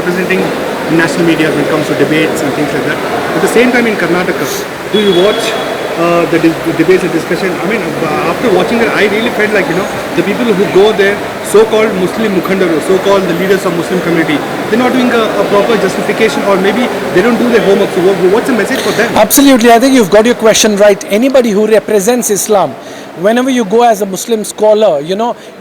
representing national media when it comes to debates and things like that. At the same time, in Karnataka, do you watch the debates and discussion? I mean, after watching that, I really felt like, the people who go there, so-called Muslim Mukhandaru, so-called the leaders of Muslim community, they're not doing a proper justification, or maybe they don't do their homework. So what's the message for them? Absolutely, I think you've got your question right. Anybody who represents Islam, whenever you go as a Muslim scholar,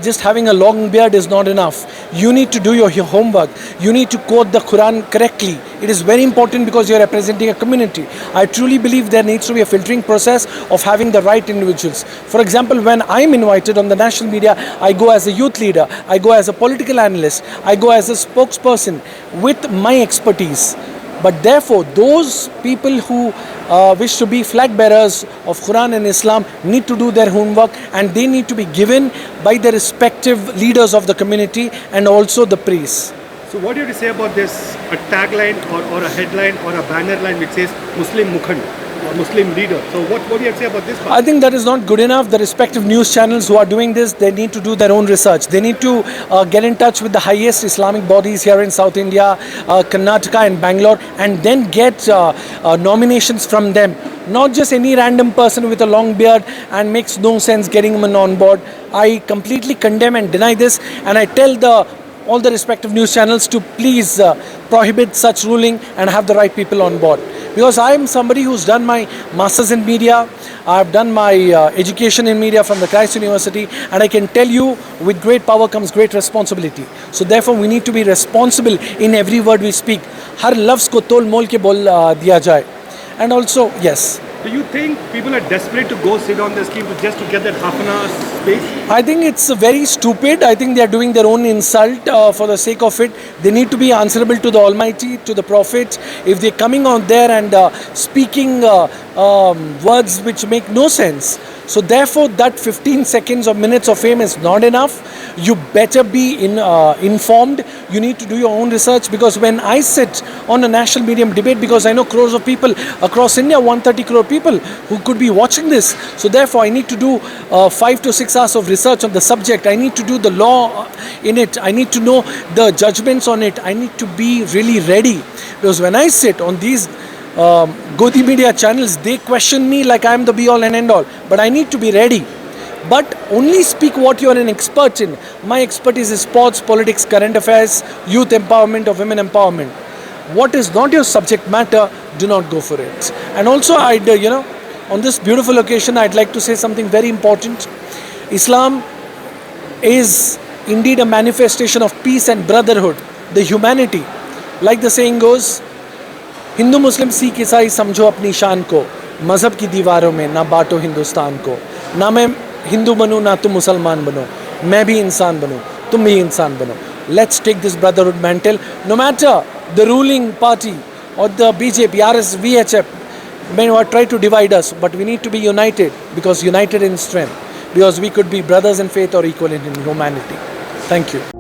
just having a long beard is not enough. You need to do your homework. You need to quote the Quran correctly. It is very important because you're representing a community. I truly believe there needs to be a filtering process of having the right individuals. For example, when I'm invited on the national media, I go as a youth leader, I go as a political analyst, I go as a spokesperson with my expertise. But therefore, those people who wish to be flag bearers of Quran and Islam need to do their homework, and they need to be given by the respective leaders of the community and also the priests. So what do you have to say about this, a tagline or a headline or a banner line which says Muslim Mukhand or Muslim leader? So what do you have to say about this part? I think that is not good enough. The respective news channels who are doing this, they need to do their own research. They need to get in touch with the highest Islamic bodies here in South India, Karnataka and Bangalore, and then get nominations from them. Not just any random person with a long beard and makes no sense getting him on board. I completely condemn and deny this, and I tell all the respective news channels to please prohibit such ruling and have the right people on board. Because I am somebody who's done my masters in media, I've done my education in media from the Christ University, and I can tell you, with great power comes great responsibility. So therefore we need to be responsible in every word we speak. Har lafz ko tol mol ke bol diya jaye. And also, yes. Do you think people are desperate to go sit on the scheme just to get that half an hour space? I think it's very stupid. I think they are doing their own insult for the sake of it. They need to be answerable to the Almighty, to the Prophet. If they're coming out there and speaking words which make no sense, so therefore that 15 seconds or minutes of fame is not enough. You better be informed. You need to do your own research, because when I sit on a national medium debate, because I know crores of people across India, 130 crore people who could be watching this. So therefore I need to do 5 to 6 hours of research on the subject. I need to do the law in it. I need to know the judgments on it. I need to be really ready, because when I sit on these Godi media channels, they question me like I am the be all and end all. But I need to be ready. But only speak what you are an expert in. My expertise is sports, politics, current affairs, youth empowerment or women empowerment. What is not your subject matter, do not go for it. And also, on this beautiful occasion, I'd like to say something very important. Islam is indeed a manifestation of peace and brotherhood, the humanity. Like the saying goes, Hindu मुस्लिम सिख ईसाई समझो अपनी शान को, मज़हब की दीवारों में ना बांटो हिंदुस्तान को. ना मैं हिंदू बनूँ ना तुम मुसलमान बनो, मैं भी इंसान बनूँ, तुम भी इंसान बनो. Let's take this brotherhood mantle. No matter the ruling party or the BJP, RS, VHF may try to divide us, but we need to be united, because united in strength, because we could be brothers in faith or equal in humanity. Thank you.